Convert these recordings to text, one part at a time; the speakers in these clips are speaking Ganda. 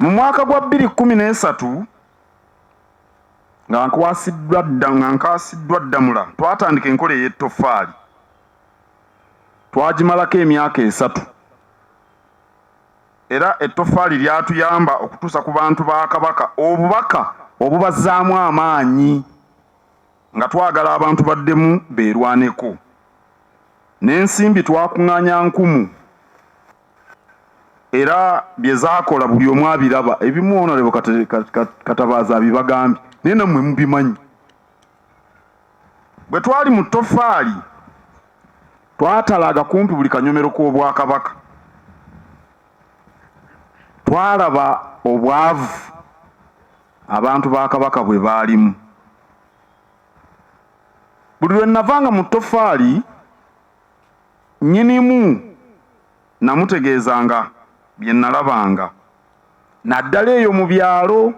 mu mwaka gwa 2013 nga nkasiddwa ddamula twatandika enkola ey'ettoffaali twagimalako emyaka 3 era ettoffaali lyatuyamba okutuusa ku bantu ba Kabaka obubaka obubazzaamu amaanyi nga twagala abantu baddemu beerwaneko n'ensimbi twakuŋŋaanya 1000 era bye zaakola buli omu abiraba ebimu Honorable Katabaaza abibagambye naye nammwe mubimanyi. Bwe twali mu ttoffaali twatalaga kumpi buli kanyomero k'Obwakabaka, twalaba obwavu abantu ba Kabaka bwe baalimu. Buli lwe navanga mu ttoffaali nnyinimu namutegeezanga bye nalabanga naddala eyo mu byalo,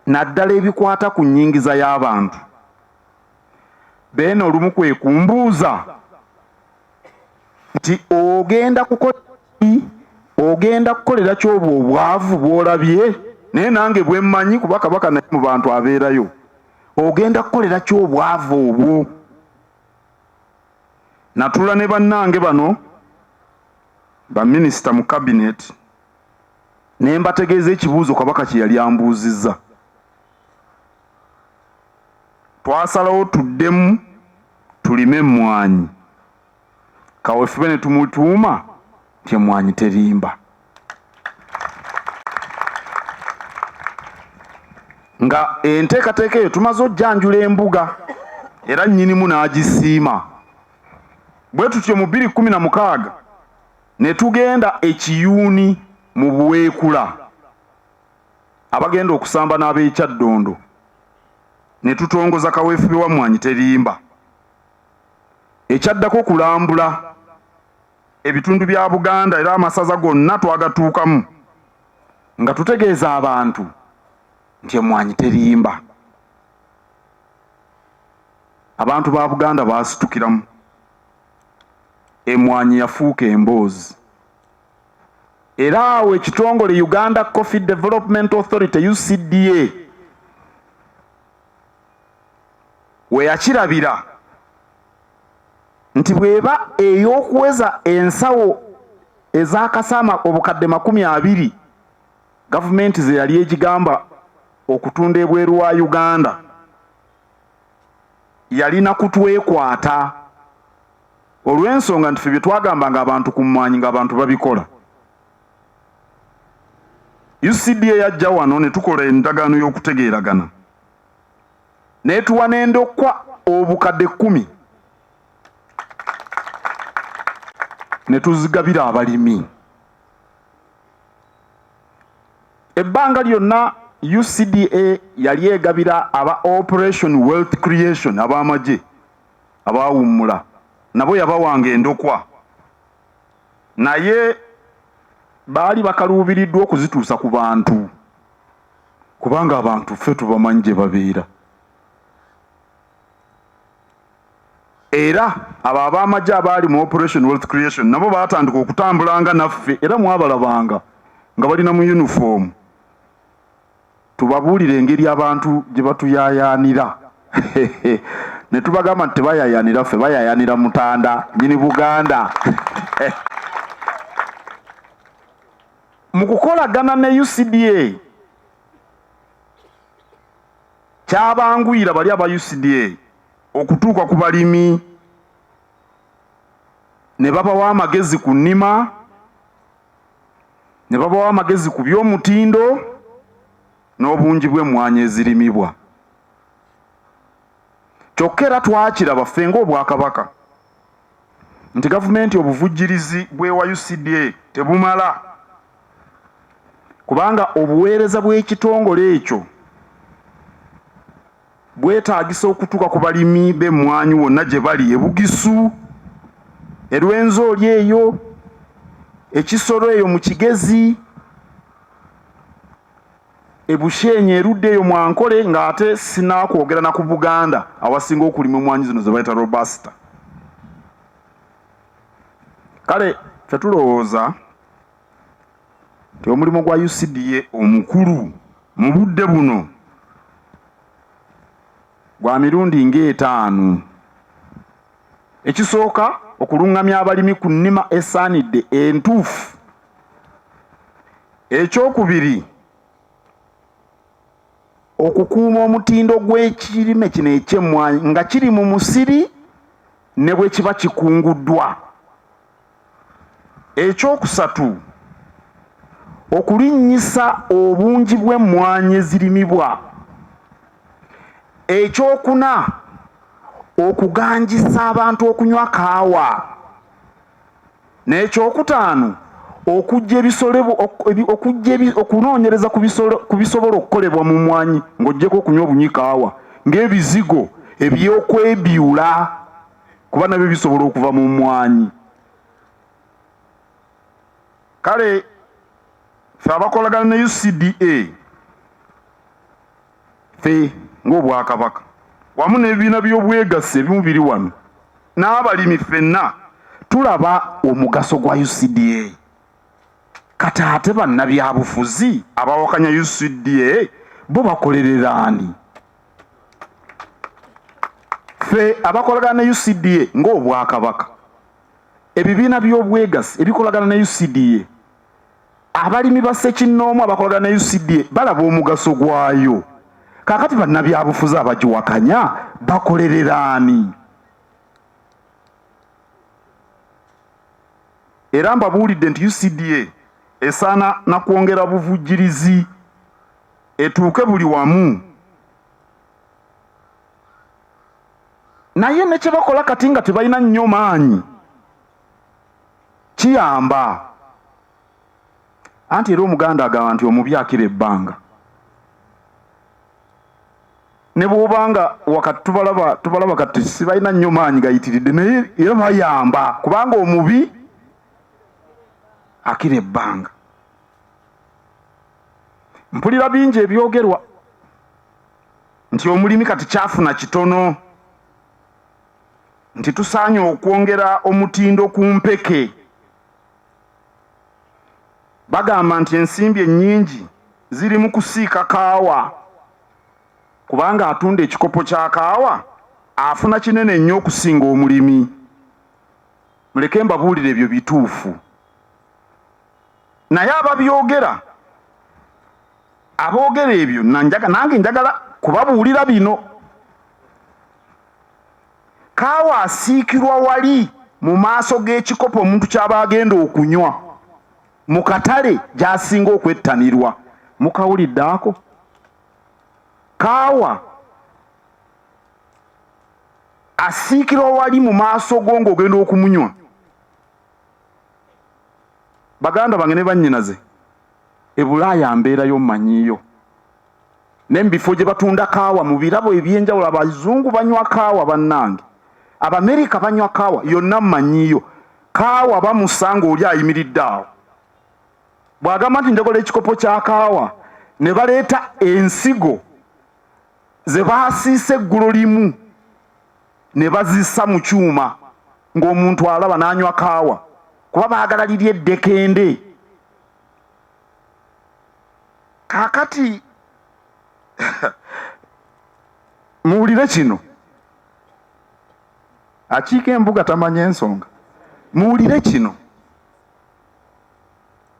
naddala ebikwata ku nnyingiza y'abantu. Beene olumu kwe kumbuuza nti ogenda kukolera ki obwo obwavu bw'olabye? Naye nange bwe mmanyi kuba Kabaka naye mu bantu abeerayo. Ogenda kukolera ki obwavu obwo? Natula ne bannange bano baminisita mu kabinet ne mbategeeza ekibuuzo Kabaka kye yali ambuuzizza. Twasalawo tuddemu tulime emmwanyi. Kaweefube ne tumutuuma nti emmwanyi terimba. Nga enteekateeka eyo tumaze ojjanjula embuga era nnyinimu n'agisiima. Bwe tutyo mu 2016 ne tugenda ekiyuuni mu Buweekula abagenda okusamba n'ab'Ekyaddondo ne tutongoza kaweefube wa mmwanyi terimba. Ekyaddako kulambula ebitundu bya Buganda era amasaza gonna twagatuukamu nga tutegeeza abantu nti emmwanyi terimba. Abantu ba Buganda baasitukiramu. Emmwanyi yafuuka emboozi. Era awo ekitongole Uganda Coffee Development Authority UCDA we yakirabira nti bweba ey'okuweza ensawo ez'akasama obukadde 20 gavumenti ze yali egigamba okutunda ebweru wa Uganda yalina kutwekwata olw'ensonga nti ffe bye twagambanga abantu ku mmwanyi ng'abantu babikola. UCDA yajja wano ne tukola endagaano y'okutegeeragana neetuwa n'endokwa obukadde 10 ne tuzigabira abalimi. Ebbanga lyonna UCDA yali egabira aba Operation Wealth Creation ab'amagye abaawummula nabo yabawanga endokwa naye baali bakaluubiriddwa okuzituusa ku bantu kubanga abantu ffe tubamanyi gye babeera. Era abo ab'amagye abaali mu Operation Wealth Creation nabo baatandika okutambulanga naffe era mwabalabanga nga balina mu uniform. Tubabuulire engeri abantu gye batuyaayaanira ne tubagamba nti tebayaayaanira ffe, bayaayaanira Mutanda nnyini Buganda. Mu kukolagana ne UCDA kyabanguyira bali aba UCDA okutuuka ku balimi ne babawa amagezi ku nnima, ne babawa amagezi ku by'omutindo n'obungi bw'emmwanyi ezirimibwa. Kyokka era twakiraba ffe ng'Obwakabaka nti gavumenti obuvujjirizi bw'ewa UCDA tebumala kubanga obuweereza bw'ekitongole ekyo bwetaagisa okutuuka ku balimi b'emmwanyi wonna gye bali, ebugisu, erwenzooli eyo, ekisoro eyo mu Kigezi, ebushenye erudde eyo Mwankole, ng'ate sinaakwogera na ku Buganda awasinga okulima emmwanyi zino ze bayita Robusta. Kale ffe tulowooza nti omulimu gwa UCDA omukulu mu budde buno gwa mirundi ng'etaano. Ekisooka okulungamya abalimi ku nnima esaanidde entuufu. Ekyokubiri okukuuma omutindo gw'ekirime kino eky'emmwanyi nga kiri mu musiri ne bwe kiba kikunguddwa. Ekyokusatu okulinnyisa obungi bw'emmwanyi ezirimibwa. Ekyokuna okuganjisa abantu okunywa kaawa. N'ekyokutaano okunoonyereza ku bisobola okukolebwa mu mmwanyi ng'oggyeko okunywa obunyi kaawa ng'ebizigo eby'okwebyula kuba nabyo bisobola okuva mu mmwanyi. Kale ffe abakolagana ne UCDA ffe ng'Obwakabaka wamu n'ebibiina by'obwegassi ebimu biri wano n'abalimi ffenna tulaba omugaso gwa UCDA. Kati ate bannabyabufuzi abawakanya UCDA bo bakolerera ani? Ffe abakolagana ne UCDA ng'Obwakabaka, ebibiina by'obwegassi ebikolagana ne UCDA, abalimi ba ssekinnoomu abakolagana ne UCDA balaba omugaso gwayo. Kaakati bannabyabufuzi abagiwakanya bakolerera ani? Era mbabuulidde nti UCDA esaana na kwongera buvujjirizi etuuke buli wamu. Naye ne kye bakola kati nga tebalina nnyo maanyi kiyamba. Anti era Omuganda agamba nti omubi akira ebbanga. Ne bw'obanga wakati tubalaba kati sibalina nnyo maanyi gayitiridde naye era bayamba kubanga omubi akira ebbanga. Mpulira bingi ebyogerwa nti omulimi kati kyafuna kitono, nti tusaanye okwongera omutindo ku mpeke. Bagamba nti ensimbi ennyingi ziri mu kusiika kaawa kubanga atunda ekikopo kya kaawa afuna kinene nnyo okusinga omulimi. Muleke mbabuulire ebyo bituufu. Naye ababyogera aboogera ebyo nange njagala kubabuulira bino. Kaawa asiikirwa wali mu maaso g'ekikopo omuntu ky'aba agenda okunywa mu katale gy'asinga okwettanirwa. Mukawulidde ako? Kaawa asiikirwa wali mu maaso go ng'ogenda okumunywa. Baganda bange ne bannyinaze, e Bulaaya mbeerayo mmanyiiyo. Ne mu bifo gye batunda kaawa mu birabo eby'enjawulo, Abazungu banywa kaawa bannange, Abamerika banywa kaawa, yonna mmanyiiyo. Kaawa bamusanga oli ayimiridde awo. Bw'agamba nti njagola ekikopo kya kaawa, ne baleeta ensigo ze baasiise eggulo limu ne bazissa mu kyuma ng'omuntu alaba n'anywa kaawa kuba baagala liri eddekende. Kaakati muwulire kino, akiika embuga tamanya ensonga. Muwulire kino,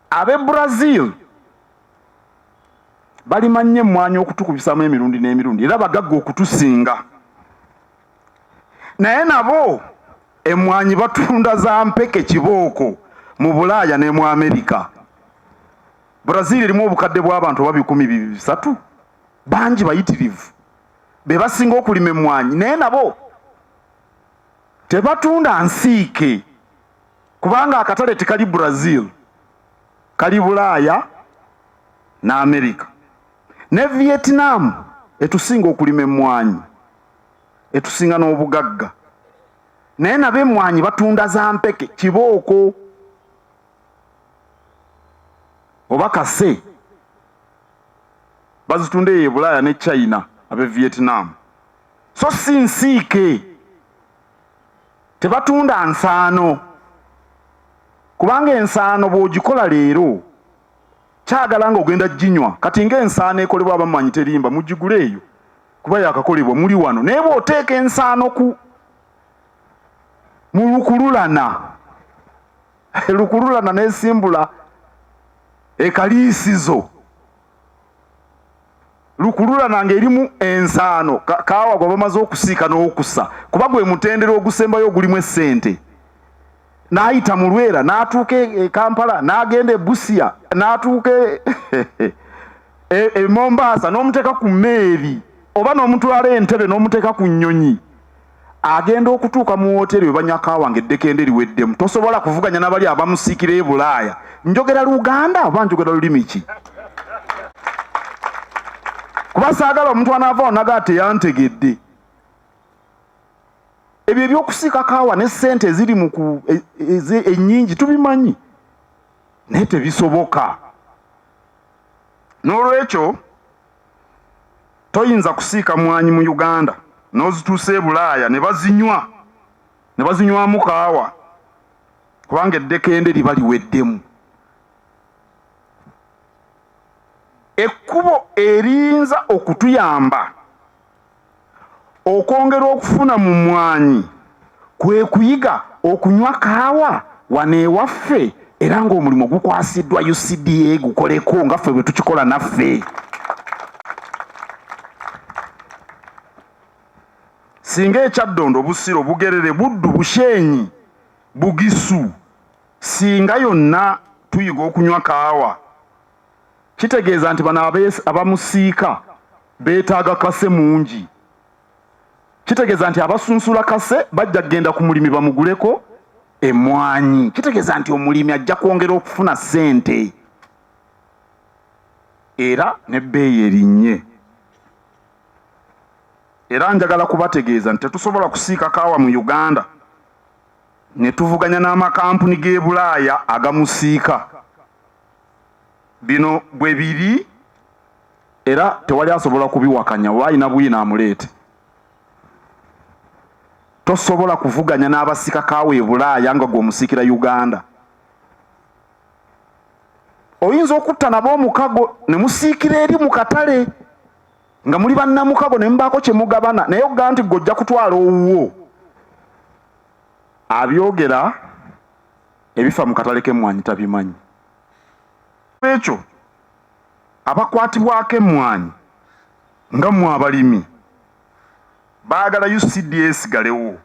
ab'e Brazil balimanye emmwanyi okutukubisamu emirundi n'emirundi era bagagga okutusinga. Naye nabo emmwanyi batunda za mpeke kibooko mu Bulaaya ne mu Amerika. Brazil erimu obukadde bw'abantu oba 200,000, bangi bayitirivu, be basinga okulima emmwanyi. Naye nabo tebatunda nsiike kubanga akatale tekali Brazil, kali Bulaaya ne Amerika. Ne Vietnam etusinga okulima emmwanyi, etusinga n'obugagga. Naye nabo emmwanyi batunda za mpeke kibooko oba kase. Bazitunda eyo e Bulaaya ne China, ab'e Vietnam. So si nsiike, tebatunda nsaano kubanga ensaano bw'ogikola leero kyagala nga ogenda ginywa kati ng'ensaano ekolebwa abamanyi terimba mugigule eyo kuba yakakolebwa muli wano naye bw'oteeka ensaano mu lukululana lukululana n'esimbula ekaliisizo lukululana ng'erimu ensaano kaawa gwe bamaze okusiika n'okussa kuba gwe mutendera ogusembayo ogulimu essente n'ayita mu Lwera n'atuuka e Kampala n'agenda e Busia n'atuuka e Mombasa n'omuteeka ku mmeeri oba n'omutwala Entebbe n'omuteeka ku nnyonyi agenda okutuuka mu wooteri we banywa kaawa ng'eddekende liweddemu tosobola kuvuganya n'abali abamusiikira e Bulaaya njogera Luganda oba njogera lulimi ki kuba saagala omuntu anaava onaga teyantegedde ebyo ebyokusiika kaawa ne ssente eziri mu ennyingi tubimanyi naye tebisoboka n'olwekyo toyinza kusiika mwanyi mu Uganda n'ozituusa e Bulaaya ne bazinywamu kaawa kubanga eddekende liba liweddemu ekkubo eriyinza okutuyamba okwongera okufuna mu mwanyi kwe kuyiga okunywa kaawa wano ewaffe era ng'omulimu gukwasiddwa UCDA gukoleko nga ffe bwe tukikola naffe singa ekyaddondo Busiro Bugerere Buddu Busheenyi Bugisu singa yonna tuyiga okunywa kaawa kitegeeza nti bano abamusiika beetaaga kase mungi kitegeeza nti abasunsula kase bajja kgenda ku mulimi bamuguleko emmwanyi kitegeeza nti omulimi ajja kwongera okufuna ssente era n'ebbeeyi erinnye era njagala kubategeeza nti tetusobola kusiika kaawa mu Uganda ne tuvuganya n'amakampuni g'e Bulaaya agamusiika bino bwe biri era tewali asobola kubiwakanya waayina bwina amuleete tosobola kuvuganya n'abasika kaawa e Bulaaya nga gw'omusiikira Uganda oyinza okutta nabo omukago ne musiikira eri mu katale nga muli bannamukago ne mubaako kye mugabana naye ogamba nti gojja kutwala owuwo abyogera ebifa mu katale k'emmwanyi tabimanyi ekyo abakwatibwako emmwanyi nga mmwe abalimi baagala UCDA esigalewo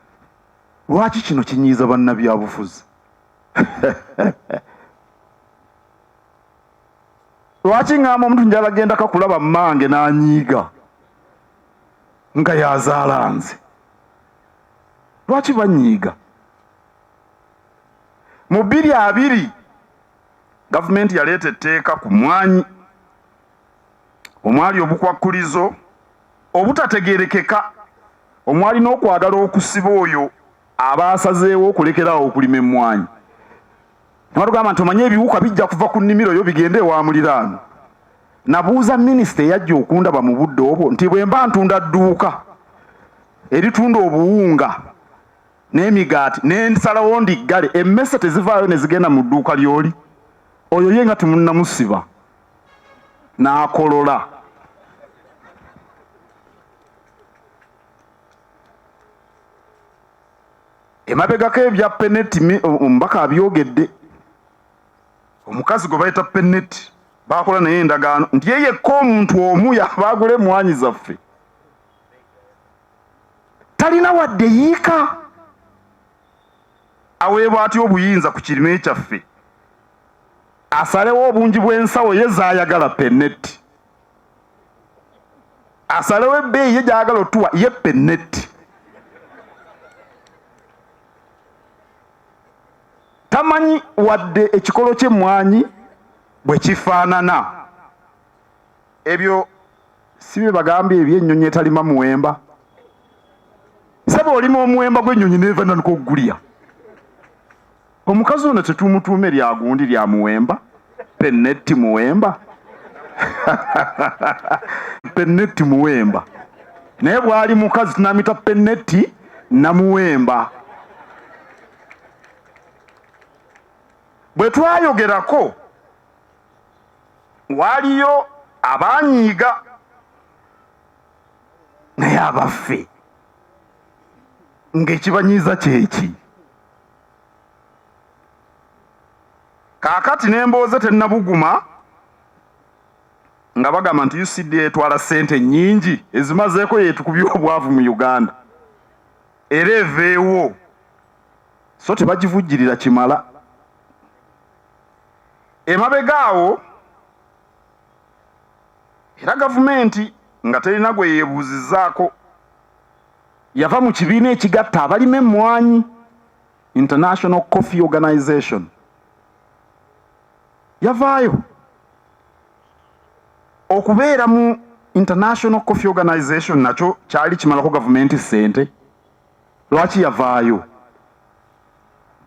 lwaki kino kinyiiza bannabyabufuzi lwaki ngamba omuntu njala genda kakulaba mmange n'anyiiga nga yazaala nze lwaki banyiiga mu 2020 gavumenti yaleeta etteeka ku mmwanyi omwali obukwakkulizo obutategeerekeka omwali n'okwagala okusiba oyo abaasazeewo okulekeraawo okulima emmwanyi nabatugamba nti omanye ebiwuka bijja kuva ku nnimiro yo bigende ewa muliraano nabuuza minisita eyajja okundaba mu budde obwo nti bwe mba ntunda dduuka eritunda obuwunga n'emigaati n'ensalawo ndiggale emmese tezivaayo ne zigenda mu dduuka ly'oli oyo ye nga temunnamusiba n'akolola emabegako ebya peneti omubaka abyogedde omukazi gwe bayita peneti bakola naye endagaano nti ye yekka omuntu omu yabaagula emmwanyi zaffe talina wadde yiika aweebwa atya obuyinza ku kirime kyaffe asalewo obungi bw'ensawo ye zaayagala peneti asalewo ebbeeyi ye gyayagala otuwa ye peneti tamanyi wadde ekikolo ky'emmwanyi bwe kifaanana ebyo si bye bagambye eby'ennyonyi etalima muwemba saba olima omuwemba gw'ennyonyi neeva nanuka okugulya omukazi ono tetumutuume lyagundi lya muwemba peneti muwemba peneti muwemba naye bwali mukazi tunamita peneti namuwemba bwe twayogerako waliyo abanyiiga naye abaffe ng'ekibanyiiza kyeki. Kaakati n'embooze tennabuguma nga bagamba nti Ucda etwala ssente nnyingi ezimazeeko yeetukubya obwavu mu Uganda era eveewo, so tebagivujjirira kimala. Emabega awo era gavumenti nga terina gwe yeebuuzizzaako yava mu kibiina ekigatta abalima emmwanyi, International Coffee Organization. Yavaayo okubeera mu International Coffee Organization nakyo kyali kimalako gavumenti ssente. Lwaki yavaayo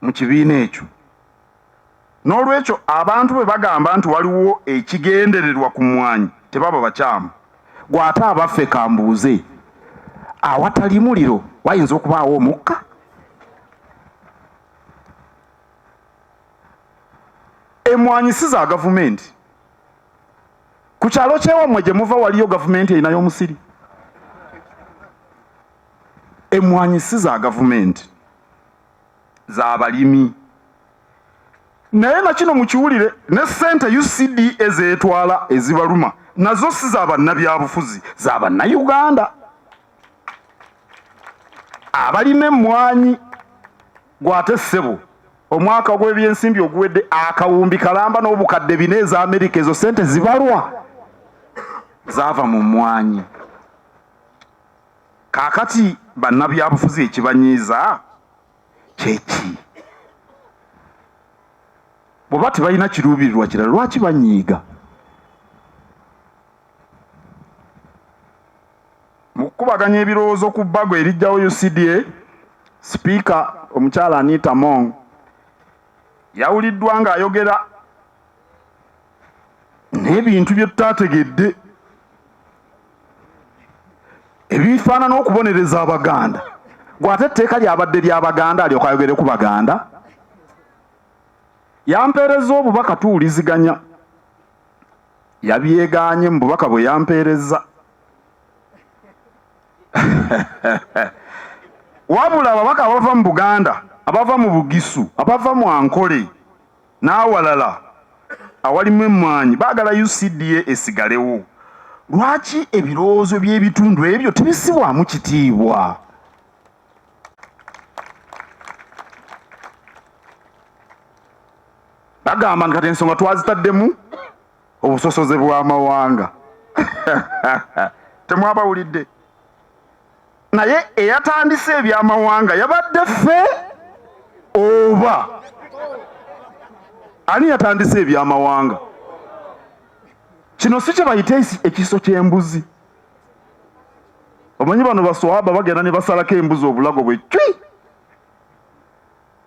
mu kibiina ekyo? N'olwekyo abantu bwe bagamba nti waliwo ekigendererwa ku mmwanyi tebaba bakyamu. Gw'ate abaffe kambuuze, awatali muliro wayinza okubaawo omukka? Emmwanyi si za gavumenti. Ku kyalo ky'ewammwe gye muva waliyo gavumenti erinayo omusiri? Emmwanyi si za gavumenti, za balimi. Naye na kino mukiwulire, ne ssente Ucda ezeetwala ezibaluma nazo si za bannabyabufuzi, za bannayuganda abalima emmwanyi. Gw'ate ssebo, omwaka gw'ebyensimbi oguwedde akawumbi kalamba n'obukadde 4 eza Amerika, ezo ssente zibalwa zaava mu mmwanyi. Kaakati bannabyabufuzi ekibanyiiza kyeki? Bw'oba tebalina kiruubirirwa kirala lwaki banyiiga? Mu kukubaganya ebirowoozo ku bbago erijjawo Ucda, sipiika omukyala Anita Among yawuliddwa ng'ayogera n'ebintu bye tutaategedde ebifaanana okubonereza Abaganda. Gw'ate etteeka lyabadde ly'Abaganda alyoka ayogere ku Baganda. Yampeereza obubaka tuwuliziganya, yabyegaanye mu bubaka bwe yampeereza. Wabula ababaka abava mu Buganda, abava mu Bugisu, abava mu Ankole n'awalala awalimu emmwanyi baagala Ucda esigalewo. Lwaki ebirowoozo by'ebitundu ebyo tebisibwamu kitiibwa? Bagamba nti kati ensonga twazitaddemu obusosoze bw'amawanga. Temwabawulidde? Naye eyatandise ebyamawanga yabadde ffe oba ani yatandise ebyamawanga? Kino si kye bayita ekiso ky'embuzi. Omanyi bano baswaba bagenda ne basalako embuzi obulago bwe cwi.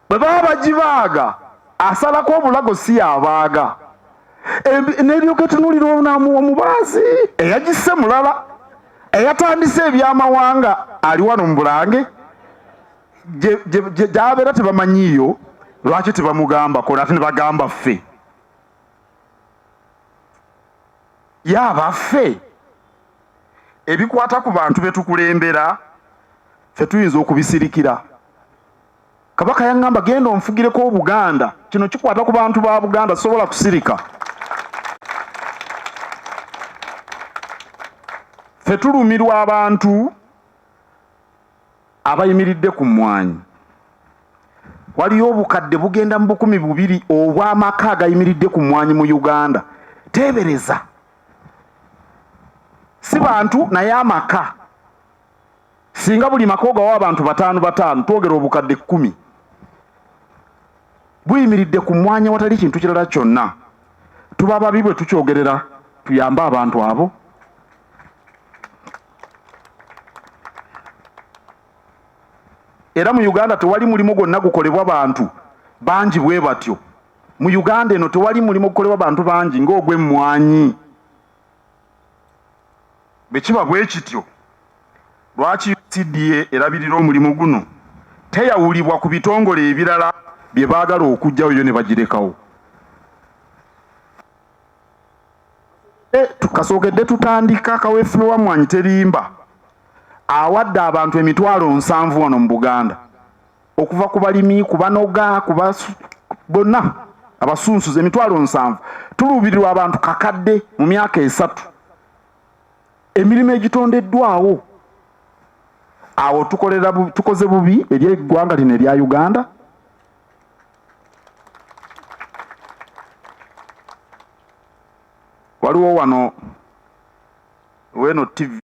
Bwe baba bagibaaga asalako obulago si yabaaga. N'eryoka etunuulira omubaazi eyagisse mulala. Eyatandise ebyamawanga ali wano mu Bulange, gy'abeera tebamanyiiyo. Lwaki tebamugambako nate ne bagamba ffe? Y'abaffe ebikwata ku bantu be tukulembera ffe tuyinza okubisirikira. Kabaka yaŋŋamba genda onfugireko Obuganda. Kino kikwata ku bantu ba Buganda, sobola kusirika. Ffe tulumirwa abantu abayimiridde ku mmwanyi. Waliyo obukadde bugenda mu 200 obw'amaka agayimiridde ku mmwanyi mu Uganda. Teebereza. Si bantu naye amaka. Singa buli maka ogawa abantu 5 twogera obukadde 10. Buyimiridde ku mmwanyi watali kintu kirala kyonna. Tuba babi bwe tukyogerera tuyambe abantu abo. Era mu Uganda tewali mulimu gwonna gukolebwa bantu bangi bwe batyo. Mu Uganda eno tewali mulimu gukolebwa bantu bangi ng'ogw'emmwanyi. Bwe kiba bwe kityo, lwaki Ucda erabirira omulimu guno teyawulibwa ku bitongole ebirala bye baagala okuggyawo yo ne bagirekawo? Tukasookedde tutandika kaweefube wa Emmwanyi terimba awadde abantu 70,000 wano mu Buganda okuva ku balimi ku banoga ku bonna abasunsuze 70,000 tuluubirirwa abantu kakadde mu myaka 3 emirimu egitondeddwawo awo tukoze bubi eri eggwanga lino erya Uganda. Waliwo wano weno TV